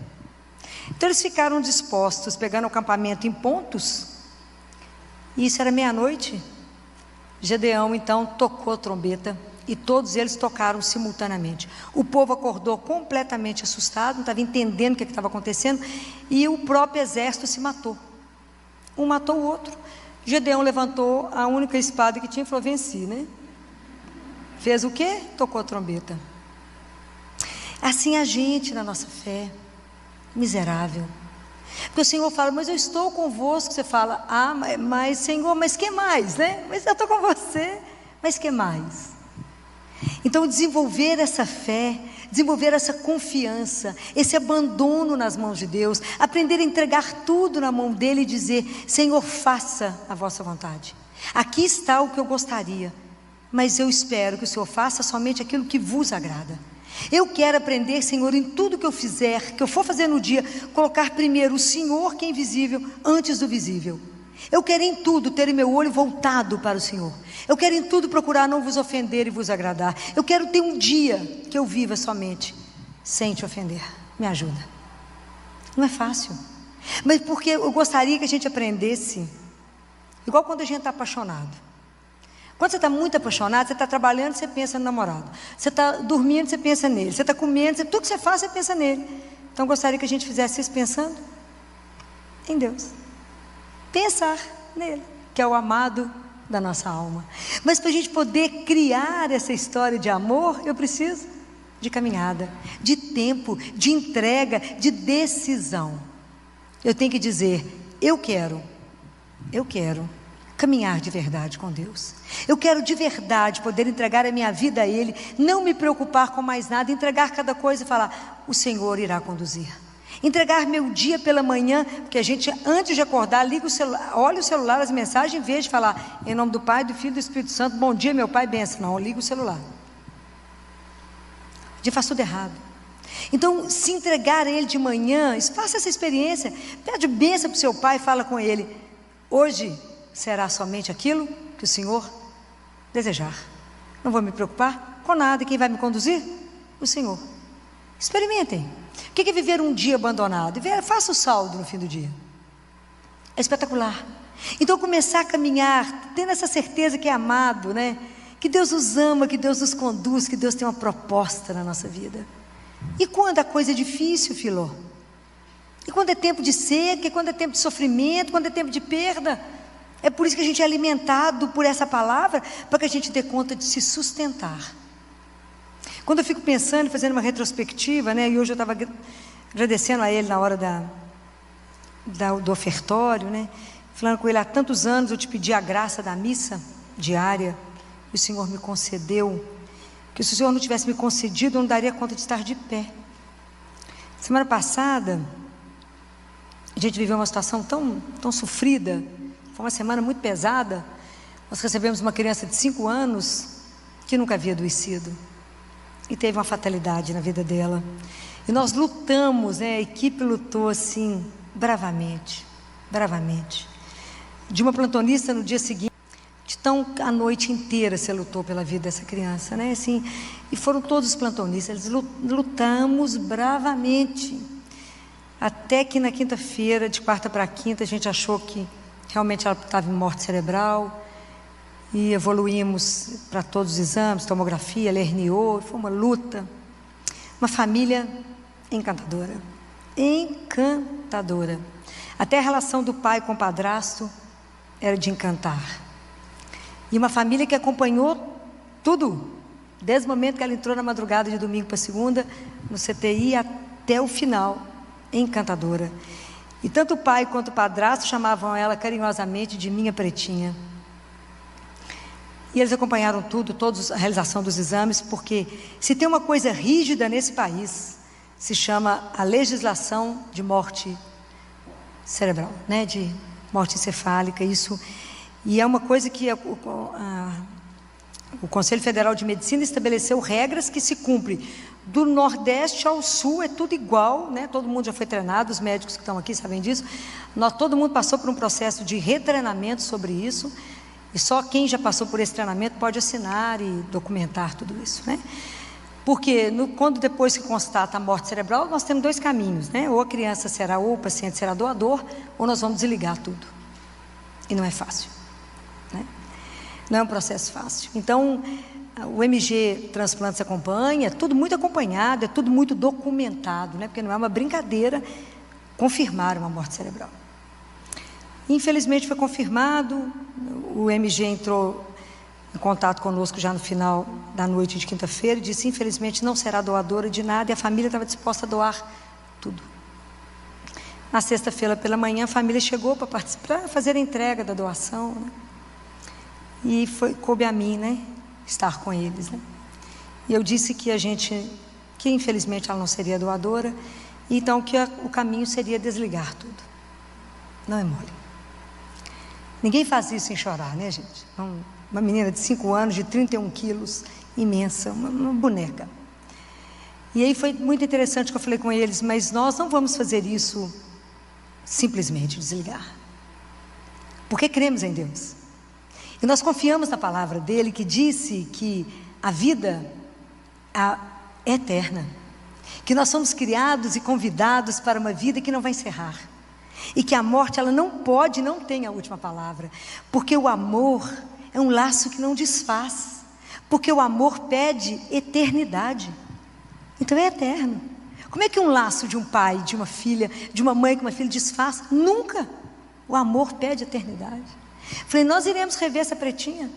Então eles ficaram dispostos, pegando o acampamento em pontos. E isso era meia-noite. Gedeão então tocou a trombeta e todos eles tocaram simultaneamente. O povo acordou completamente assustado, não estava entendendo o que estava acontecendo, e o próprio exército se matou. Um matou o outro. Gedeão levantou a única espada que tinha e falou: venci, né? Fez o quê? Tocou a trombeta. Assim a gente na nossa fé, miserável. Porque o Senhor fala: mas eu estou convosco. Você fala: mas Senhor, mas que mais, né? Mas eu estou com você, mas que mais? Então desenvolver essa fé, desenvolver essa confiança, esse abandono nas mãos de Deus, aprender a entregar tudo na mão dele e dizer: Senhor, faça a vossa vontade. Aqui está o que eu gostaria, mas eu espero que o Senhor faça somente aquilo que vos agrada. Eu quero aprender, Senhor, em tudo que eu fizer, que eu for fazer no dia, colocar primeiro o Senhor, que é invisível, antes do visível. Eu quero em tudo ter meu olho voltado para o Senhor. Eu quero em tudo procurar não vos ofender e vos agradar. Eu quero ter um dia que eu viva somente sem te ofender. Me ajuda. Não é fácil, mas porque eu gostaria que a gente aprendesse, igual quando a gente está apaixonado. Quando você está muito apaixonado, você está trabalhando, você pensa no namorado. Você está dormindo, você pensa nele. Você está comendo, tudo que você faz, você pensa nele. Então, eu gostaria que a gente fizesse isso pensando em Deus. Pensar nele, que é o amado da nossa alma. Mas para a gente poder criar essa história de amor, eu preciso de caminhada, de tempo, de entrega, de decisão. Eu tenho que dizer, eu quero caminhar de verdade com Deus. Eu quero de verdade poder entregar a minha vida a Ele, não me preocupar com mais nada, entregar cada coisa e falar, o Senhor irá conduzir. Entregar meu dia pela manhã, porque a gente antes de acordar, liga o celular, olha o celular, as mensagens, em vez de falar, em nome do Pai, do Filho e do Espírito Santo, bom dia meu Pai, benção. Não, liga o celular. Já faz tudo errado. Então, se entregar a Ele de manhã, faça essa experiência, pede bênção para o seu pai e fala com ele, hoje será somente aquilo que o Senhor desejar. Não vou me preocupar com nada. E quem vai me conduzir? O Senhor. Experimentem. O que é viver um dia abandonado? Faça o saldo no fim do dia. É espetacular. Então começar a caminhar, tendo essa certeza que é amado, né? Que Deus nos ama, que Deus nos conduz, que Deus tem uma proposta na nossa vida. E quando a coisa é difícil, Filó? E quando é tempo de seca, e quando é tempo de sofrimento, quando é tempo de perda? É por isso que a gente é alimentado por essa palavra, para que a gente dê conta de se sustentar. Quando eu fico pensando, fazendo uma retrospectiva, né, e hoje eu estava agradecendo a ele na hora do ofertório, né, falando com ele, há tantos anos eu te pedi a graça da missa diária, e o Senhor me concedeu, que se o Senhor não tivesse me concedido, eu não daria conta de estar de pé. Semana passada, a gente viveu uma situação tão sofrida, foi uma semana muito pesada. Nós recebemos uma criança de 5 anos, que nunca havia adoecido, e teve uma fatalidade na vida dela, e nós lutamos, né? A equipe lutou assim, bravamente, de uma plantonista no dia seguinte, então a noite inteira você lutou pela vida dessa criança, né? Assim, e foram todos os plantonistas, eles lutamos bravamente, até que na quinta-feira, de quarta para quinta, a gente achou que realmente ela estava em morte cerebral, e evoluímos para todos os exames, tomografia, ela herniou, foi uma luta. Uma família encantadora, até a relação do pai com o padrasto era de encantar, e uma família que acompanhou tudo, desde o momento que ela entrou na madrugada de domingo para segunda, no CTI, até o final, encantadora. E tanto o pai quanto o padrasto chamavam ela carinhosamente de minha pretinha. E eles acompanharam tudo, toda a realização dos exames, porque se tem uma coisa rígida nesse país, se chama a legislação de morte cerebral, né? De morte encefálica, isso. E é uma coisa que o Conselho Federal de Medicina estabeleceu regras que se cumprem. Do Nordeste ao Sul é tudo igual, né? Todo mundo já foi treinado, os médicos que estão aqui sabem disso. Todo mundo passou por um processo de retreinamento sobre isso. E só quem já passou por esse treinamento pode assinar e documentar tudo isso, né? Porque quando depois que constata a morte cerebral, nós temos 2 caminhos, né? Ou a criança será, ou o paciente será doador, ou nós vamos desligar tudo. E não é fácil, né? Não é um processo fácil. Então, o MG Transplantes acompanha, é tudo muito acompanhado, é tudo muito documentado, né? Porque não é uma brincadeira confirmar uma morte cerebral. Infelizmente foi confirmado, o MG entrou em contato conosco já no final da noite de quinta-feira e disse, infelizmente não será doadora de nada, e a família estava disposta a doar tudo. Na sexta-feira pela manhã a família chegou para participar, para fazer a entrega da doação, né? E coube a mim, né, estar com eles, né? E eu disse que que infelizmente ela não seria doadora, e então que o caminho seria desligar tudo. Não é mole. Ninguém faz isso sem chorar, né, gente? Uma menina de 5 anos, de 31 quilos, imensa, uma boneca. E aí foi muito interessante que eu falei com eles, mas nós não vamos fazer isso simplesmente, desligar. Porque cremos em Deus. E nós confiamos na palavra dele, que disse que a vida é eterna. Que nós somos criados e convidados para uma vida que não vai encerrar. E que a morte, ela não tem a última palavra, porque o amor é um laço que não desfaz, porque o amor pede eternidade. Então é eterno. Como é que um laço de um pai, de uma filha, de uma mãe com uma filha desfaz? Nunca. O amor pede eternidade. Falei, nós iremos rever essa pretinha,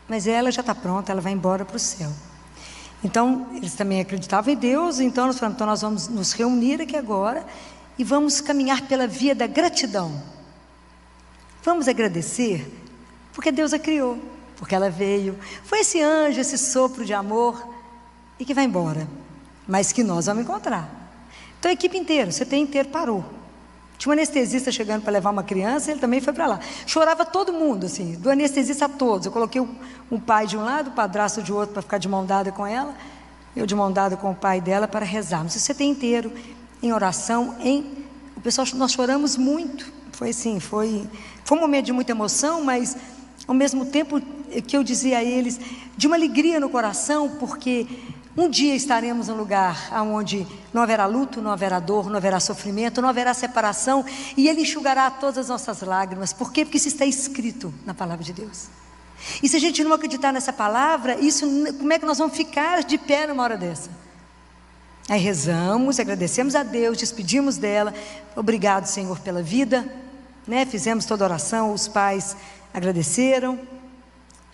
mas ela já está pronta, ela vai embora para o céu. Então, eles também acreditavam em Deus, então nós falamos, então nós vamos nos reunir aqui agora e vamos caminhar pela via da gratidão. Vamos agradecer, porque Deus a criou, porque ela veio, foi esse anjo, esse sopro de amor, e que vai embora, mas que nós vamos encontrar. Então a equipe inteira, o CT inteiro parou. Tinha um anestesista chegando para levar uma criança, ele também foi para lá. Chorava todo mundo, assim, do anestesista a todos. Eu coloquei um pai de um lado, o padrasto de outro para ficar de mão dada com ela, eu de mão dada com o pai dela para rezarmos. O CT inteiro em oração, o pessoal, nós choramos muito. Foi assim, foi um momento de muita emoção, mas ao mesmo tempo que eu dizia a eles, de uma alegria no coração, porque um dia estaremos num lugar onde não haverá luto, não haverá dor, não haverá sofrimento, não haverá separação, e Ele enxugará todas as nossas lágrimas. Por quê? Porque isso está escrito na palavra de Deus. E se a gente não acreditar nessa palavra, como é que nós vamos ficar de pé numa hora dessa? Aí rezamos, agradecemos a Deus, despedimos dela, obrigado, Senhor, pela vida, né? Fizemos toda a oração, os pais agradeceram,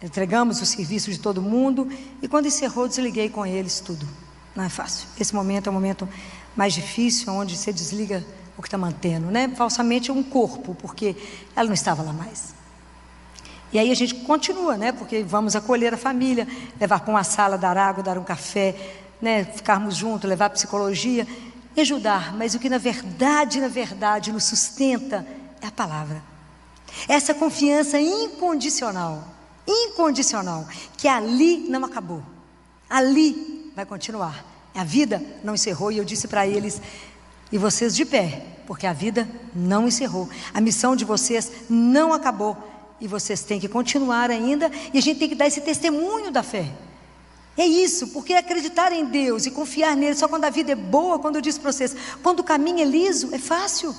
entregamos o serviço de todo mundo, e quando encerrou, desliguei com eles tudo. Não é fácil. Esse momento é o momento mais difícil, onde você desliga o que está mantendo, né? Falsamente um corpo, porque ela não estava lá mais. E aí a gente continua, né? Porque vamos acolher a família, levar para uma sala, dar água, dar um café, né? Ficarmos juntos, levar psicologia e ajudar. Mas o que na verdade nos sustenta é a palavra. Essa confiança incondicional, que ali não acabou, ali vai continuar. A vida não encerrou, e eu disse para eles, e vocês de pé, porque a vida não encerrou, a missão de vocês não acabou, e vocês têm que continuar ainda, e a gente tem que dar esse testemunho da fé. É isso, porque acreditar em Deus e confiar nele só quando a vida é boa. Quando eu disse para vocês, quando o caminho é liso, é fácil.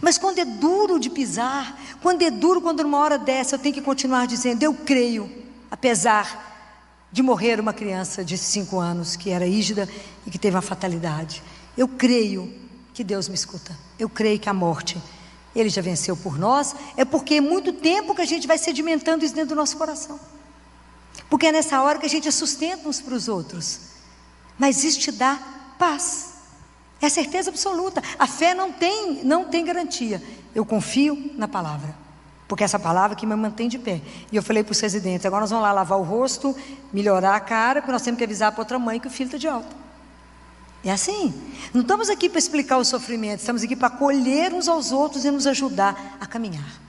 Mas quando é duro de pisar, quando numa hora dessa eu tenho que continuar dizendo, eu creio, apesar de morrer uma criança de 5 anos, que era rígida e que teve uma fatalidade, eu creio que Deus me escuta, eu creio que a morte, Ele já venceu por nós, é porque é muito tempo que a gente vai sedimentando isso dentro do nosso coração, porque é nessa hora que a gente sustenta uns para os outros, mas isso te dá paz. É certeza absoluta. A fé não tem garantia. Eu confio na palavra, porque essa palavra que me mantém de pé. E eu falei para os residentes, agora nós vamos lá lavar o rosto, melhorar a cara, porque nós temos que avisar para outra mãe que o filho está de alta. É assim. Não estamos aqui para explicar o sofrimento, estamos aqui para acolher uns aos outros e nos ajudar a caminhar,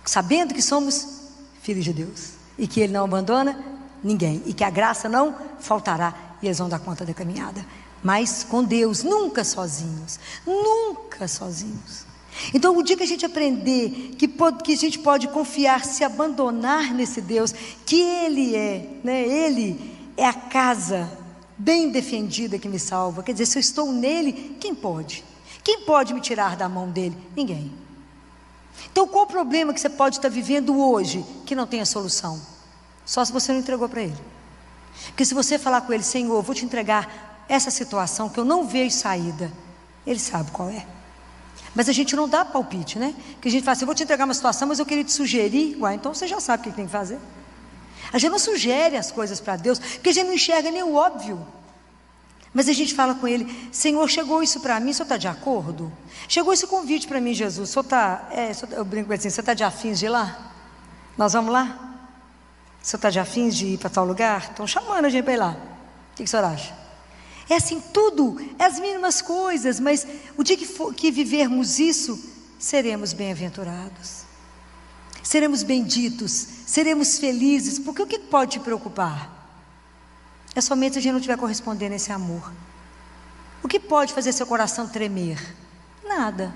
sabendo que somos filhos de Deus, e que Ele não abandona ninguém, e que a graça não faltará, e eles vão dar conta da caminhada. Mas com Deus, nunca sozinhos, nunca sozinhos. Então o dia que a gente aprender que a gente pode confiar, se abandonar nesse Deus, que Ele é, né? Ele é a casa bem defendida que me salva. Quer dizer, se eu estou nele, quem pode? Quem pode me tirar da mão dele? Ninguém. Então qual o problema que você pode estar vivendo hoje, que não tem a solução? Só se você não entregou para Ele. Porque se você falar com Ele, Senhor, eu vou te entregar essa situação que eu não vejo saída, Ele sabe qual é. Mas a gente não dá palpite, né? Que a gente fala assim, eu vou te entregar uma situação, mas eu queria te sugerir. Ué, então você já sabe o que tem que fazer. A gente não sugere as coisas para Deus, porque a gente não enxerga nem o óbvio. Mas a gente fala com Ele, Senhor, chegou isso para mim, o Senhor está de acordo? Chegou esse convite para mim, Jesus, o Senhor está, eu brinco com ele assim, você está de afins de ir lá? Nós vamos lá? O Senhor está de afins de ir para tal lugar? Estão chamando a gente para ir lá. O que o Senhor acha? É assim, tudo, é as mínimas coisas, mas o dia que vivermos isso, seremos bem-aventurados, seremos benditos, seremos felizes, porque o que pode te preocupar? É somente se a gente não estiver correspondendo a esse amor. O que pode fazer seu coração tremer? Nada,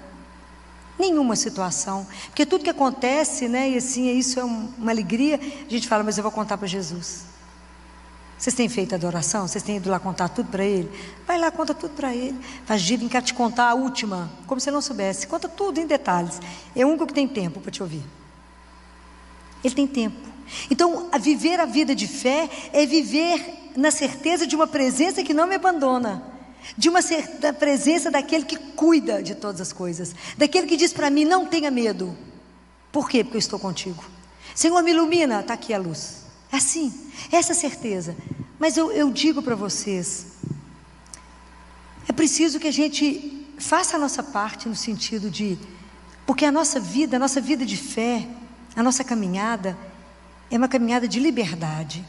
nenhuma situação, porque tudo que acontece, né, e assim, isso é uma alegria, a gente fala, mas eu vou contar para Jesus. Vocês têm feito adoração? Vocês têm ido lá contar tudo para Ele? Vai lá, conta tudo para Ele. Faz dia, vem cá te contar a última, como se ele não soubesse. Conta tudo em detalhes. É o único que tem tempo para te ouvir. Ele tem tempo. Então, viver a vida de fé é viver na certeza de uma presença que não me abandona, da presença daquele que cuida de todas as coisas, daquele que diz para mim: não tenha medo. Por quê? Porque eu estou contigo. Senhor, me ilumina, está aqui a luz. É assim, essa certeza. Mas eu digo para vocês, é preciso que a gente faça a nossa parte no sentido de, porque a nossa vida de fé, a nossa caminhada é uma caminhada de liberdade.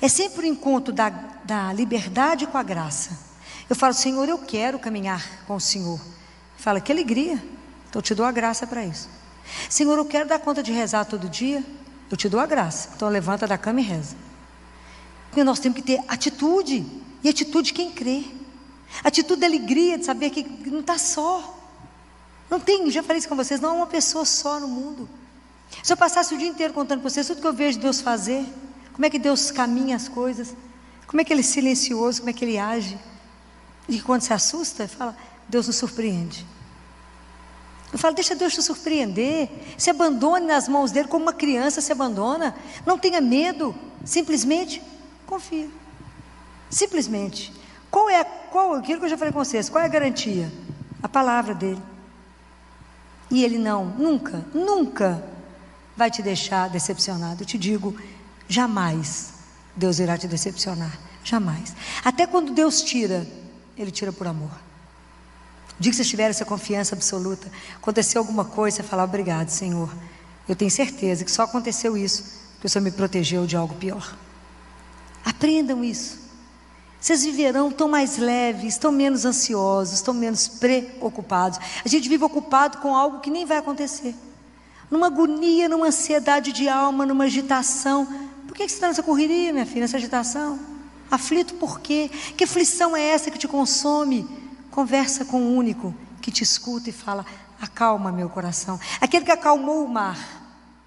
É sempre o encontro da liberdade com a graça. Eu falo: Senhor, eu quero caminhar com o Senhor. Fala: que alegria, então eu te dou a graça para isso. Senhor, eu quero dar conta de rezar todo dia. Eu te dou a graça, então levanta da cama e reza. Porque nós temos que ter atitude, e atitude quem crê. Atitude de alegria, de saber que não está só. Não tem, já falei isso com vocês, não há uma pessoa só no mundo. Se eu passasse o dia inteiro contando para vocês tudo que eu vejo Deus fazer, como é que Deus caminha as coisas, como é que Ele é silencioso, como é que Ele age, e quando se assusta, fala: Deus nos surpreende. Eu falo: deixa Deus te surpreender, se abandone nas mãos dEle como uma criança se abandona, não tenha medo, simplesmente confia, simplesmente. Aquilo que eu já falei com vocês, qual é a garantia? A palavra dEle. E Ele nunca vai te deixar decepcionado. Eu te digo, jamais Deus irá te decepcionar, jamais. Até quando Deus tira, Ele tira por amor. O dia que vocês tiverem essa confiança absoluta, aconteceu alguma coisa, você fala: obrigado, Senhor, eu tenho certeza que só aconteceu isso porque o Senhor me protegeu de algo pior. Aprendam isso. Vocês viverão tão mais leves, tão menos ansiosos, tão menos preocupados. A gente vive ocupado com algo que nem vai acontecer, numa agonia, numa ansiedade de alma, numa agitação. Por que você está nessa correria, minha filha, nessa agitação? Aflito por quê? Que aflição é essa que te consome? Conversa com o único que te escuta e fala: acalma meu coração. Aquele que acalmou o mar,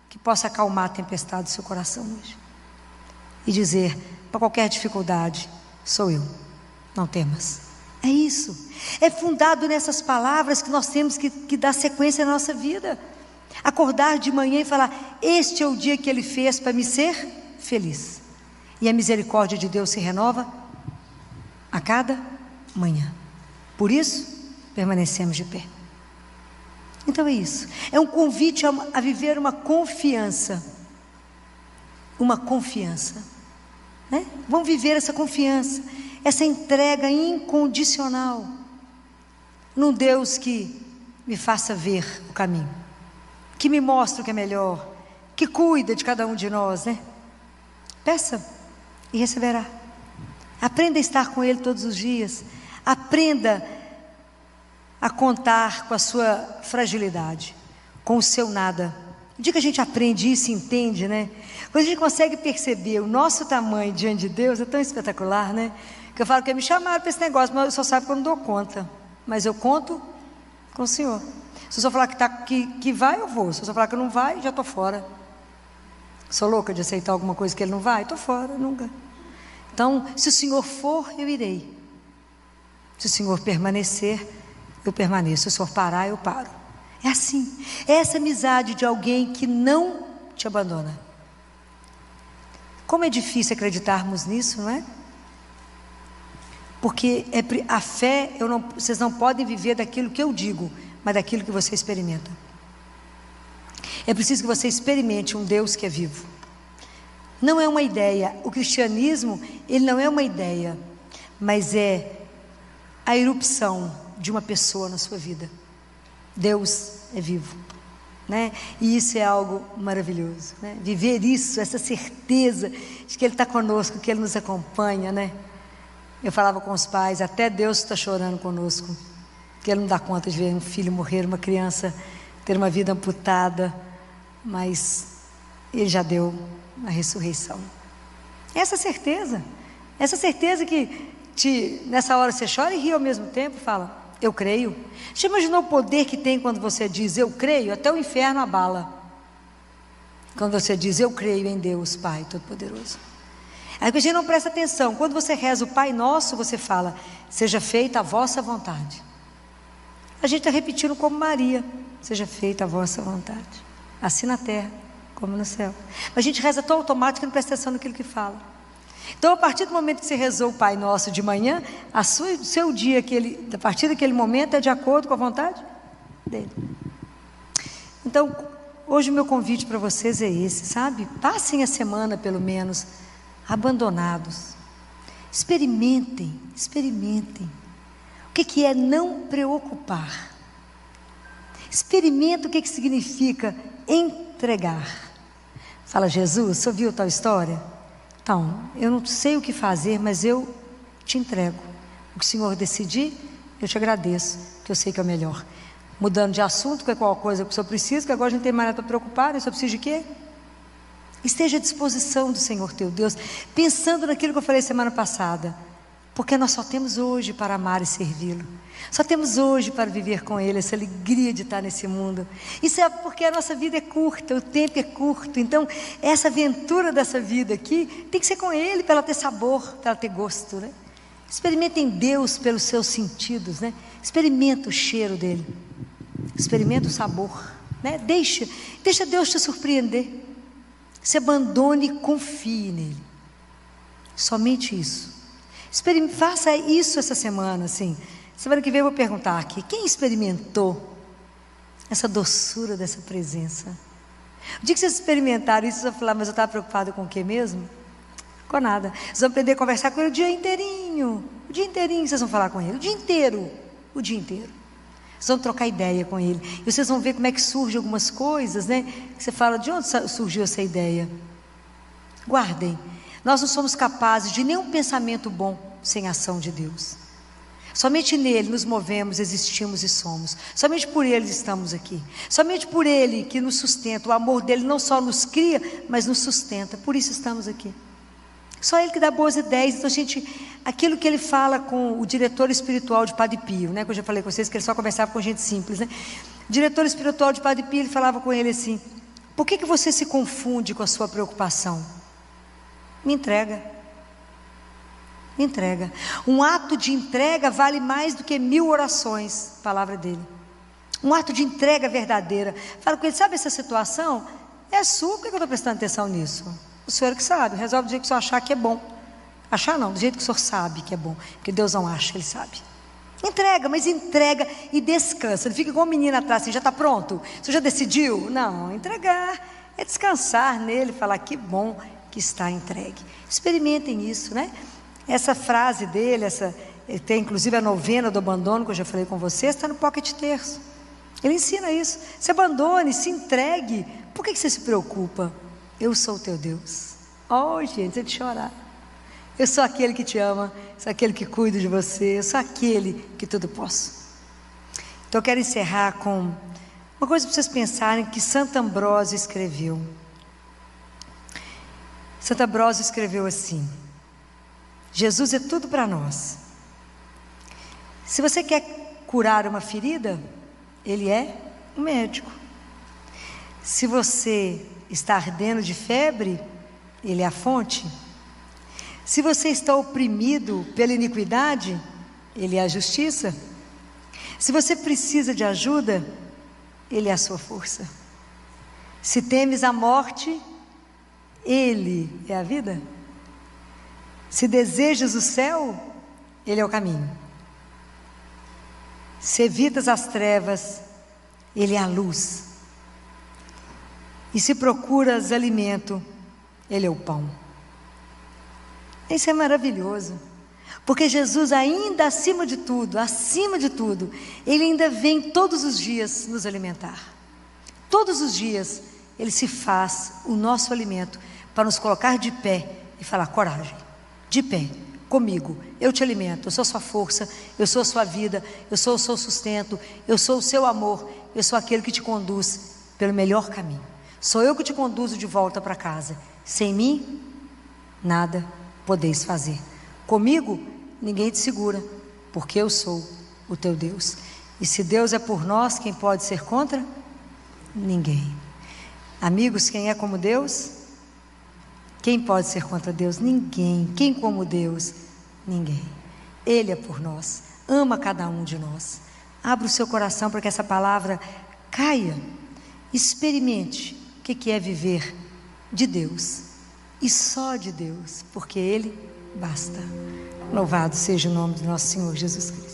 que possa acalmar a tempestade do seu coração hoje. E dizer para qualquer dificuldade: sou eu, não temas. É isso, é fundado nessas palavras que nós temos que dar sequência na nossa vida. Acordar de manhã e falar: este é o dia que Ele fez para me ser feliz. E a misericórdia de Deus se renova a cada manhã. Por isso, permanecemos de pé. Então é isso, é um convite a viver uma confiança. Uma confiança, né? Vamos viver essa confiança, essa entrega incondicional num Deus que me faça ver o caminho, que me mostre o que é melhor, que cuida de cada um de nós, né? Peça e receberá. Aprenda a estar com Ele todos os dias. Aprenda a contar com a sua fragilidade, com o seu nada. O dia que a gente aprende isso e entende, né? Quando a gente consegue perceber o nosso tamanho diante de Deus, é tão espetacular, né? Que eu falo que me chamaram para esse negócio, mas eu só sabe que eu não dou conta. Mas eu conto com o Senhor. Se o Senhor falar que vai, eu vou. Se o Senhor falar que não vai, já estou fora. Sou louca de aceitar alguma coisa que Ele não vai? Estou fora, nunca. Então, se o Senhor for, eu irei. Se o Senhor permanecer, eu permaneço. Se o Senhor parar, eu paro. É assim. É essa amizade de alguém que não te abandona. Como é difícil acreditarmos nisso, não é? Porque a fé, vocês não podem viver daquilo que eu digo, mas daquilo que você experimenta. É preciso que você experimente um Deus que é vivo. Não é uma ideia. O cristianismo, ele não é uma ideia, mas é a erupção de uma pessoa na sua vida. Deus é vivo, né? E isso é algo maravilhoso, né? Viver isso, essa certeza de que Ele está conosco, que Ele nos acompanha, né? Eu falava com os pais: até Deus está chorando conosco, que Ele não dá conta de ver um filho morrer, uma criança ter uma vida amputada, mas Ele já deu a ressurreição. Essa certeza que nessa hora você chora e ri ao mesmo tempo, fala: eu creio. Já imaginou o poder que tem quando você diz eu creio? Até o inferno abala quando você diz eu creio em Deus Pai Todo-Poderoso. Aí que a gente não presta atenção. Quando você reza o Pai Nosso, você fala: seja feita a vossa vontade. A gente está repetindo como Maria: seja feita a vossa vontade, assim na terra como no céu. Mas a gente reza tão automático que não presta atenção naquilo que fala. Então, a partir do momento que você rezou o Pai Nosso de manhã, seu dia, a partir daquele momento, é de acordo com a vontade dele. Então, hoje o meu convite para vocês é esse, sabe? Passem a semana, pelo menos, abandonados. Experimentem. O que é não preocupar? Experimenta o que significa entregar. Fala, Jesus, você ouviu tal história? Então, eu não sei o que fazer, mas eu te entrego. O que o Senhor decidir, eu te agradeço, que eu sei que é o melhor. Mudando de assunto, que é qual coisa que o Senhor precisa, que agora a gente não tem mais nada para preocupar, o Senhor precisa de quê? Esteja à disposição do Senhor teu Deus, pensando naquilo que eu falei semana passada, porque nós só temos hoje para amar e servi-lo, só temos hoje para viver com Ele, essa alegria de estar nesse mundo. Isso é porque a nossa vida é curta, o tempo é curto, então essa aventura dessa vida aqui tem que ser com Ele, para ela ter sabor, para ela ter gosto, né? Experimentem Deus pelos seus sentidos, né? Experimenta o cheiro dele, experimenta o sabor, né? Deixa Deus te surpreender. Se abandone e confie nele. Somente isso. Faça isso essa semana, assim. Semana que vem eu vou perguntar aqui: quem experimentou essa doçura dessa presença? O dia que vocês experimentaram isso, vocês vão falar: mas eu estava preocupado com o que mesmo? Com nada. Vocês vão aprender a conversar com ele o dia inteirinho. O dia inteirinho vocês vão falar com ele. O dia inteiro. Vocês vão trocar ideia com ele. E vocês vão ver como é que surgem algumas coisas, né? Que você fala: de onde surgiu essa ideia? Guardem. Nós não somos capazes de nenhum pensamento bom sem a ação de Deus. Somente nele nos movemos, existimos e somos. Somente por ele estamos aqui. Somente por ele que nos sustenta. O amor dele não só nos cria, mas nos sustenta. Por isso estamos aqui. Só ele que dá boas ideias. Então, aquilo que ele fala com o diretor espiritual de Padre Pio, né? Que eu já falei com vocês, que ele só conversava com gente simples, né? O diretor espiritual de Padre Pio, ele falava com ele assim: por que você se confunde com a sua preocupação? Me entrega. Um ato de entrega vale mais do que 1000 orações. Palavra dele. Um ato de entrega verdadeira. Fala com ele: sabe essa situação? É sua, por que eu estou prestando atenção nisso? O Senhor que sabe, resolve do jeito que o Senhor achar que é bom. Achar não, do jeito que o Senhor sabe que é bom. Porque Deus não acha, Ele sabe. Entrega, mas entrega e descansa. Não fica igual um menino atrás assim: já está pronto? Você já decidiu? Não, entregar é descansar nele, falar: que bom que está entregue. Experimentem isso, né? Essa frase dele, tem inclusive a novena do abandono, que eu já falei com vocês, está no Pocket Terço. Ele ensina isso. Se abandone, se entregue. Por que você se preocupa? Eu sou o teu Deus. Gente, é de chorar. Eu sou aquele que te ama, sou aquele que cuida de você, eu sou aquele que tudo posso. Então eu quero encerrar com uma coisa para vocês pensarem que Santo Ambrósio escreveu. Santo Ambrósio escreveu assim: Jesus é tudo para nós. Se você quer curar uma ferida, Ele é um médico. Se você está ardendo de febre, Ele é a fonte. Se você está oprimido pela iniquidade, Ele é a justiça. Se você precisa de ajuda, Ele é a sua força. Se temes a morte, Ele é a vida. Se desejas o céu, Ele é o caminho. Se evitas as trevas, Ele é a luz. E se procuras alimento, Ele é o pão. Isso é maravilhoso, porque Jesus ainda acima de tudo, Ele ainda vem todos os dias nos alimentar. Todos os dias Ele se faz o nosso alimento, para nos colocar de pé e falar: coragem, de pé, comigo, eu te alimento, eu sou a sua força, eu sou a sua vida, eu sou o seu sustento, eu sou o seu amor, eu sou aquele que te conduz pelo melhor caminho. Sou eu que te conduzo de volta para casa. Sem mim, nada podeis fazer. Comigo, ninguém te segura, porque eu sou o teu Deus. E se Deus é por nós, quem pode ser contra? Ninguém. Amigos, quem é como Deus? Quem pode ser contra Deus? Ninguém. Quem como Deus? Ninguém. Ele é por nós, ama cada um de nós. Abra o seu coração para que essa palavra caia. Experimente que é viver de Deus e só de Deus, porque Ele basta. Louvado seja o nome do nosso Senhor Jesus Cristo.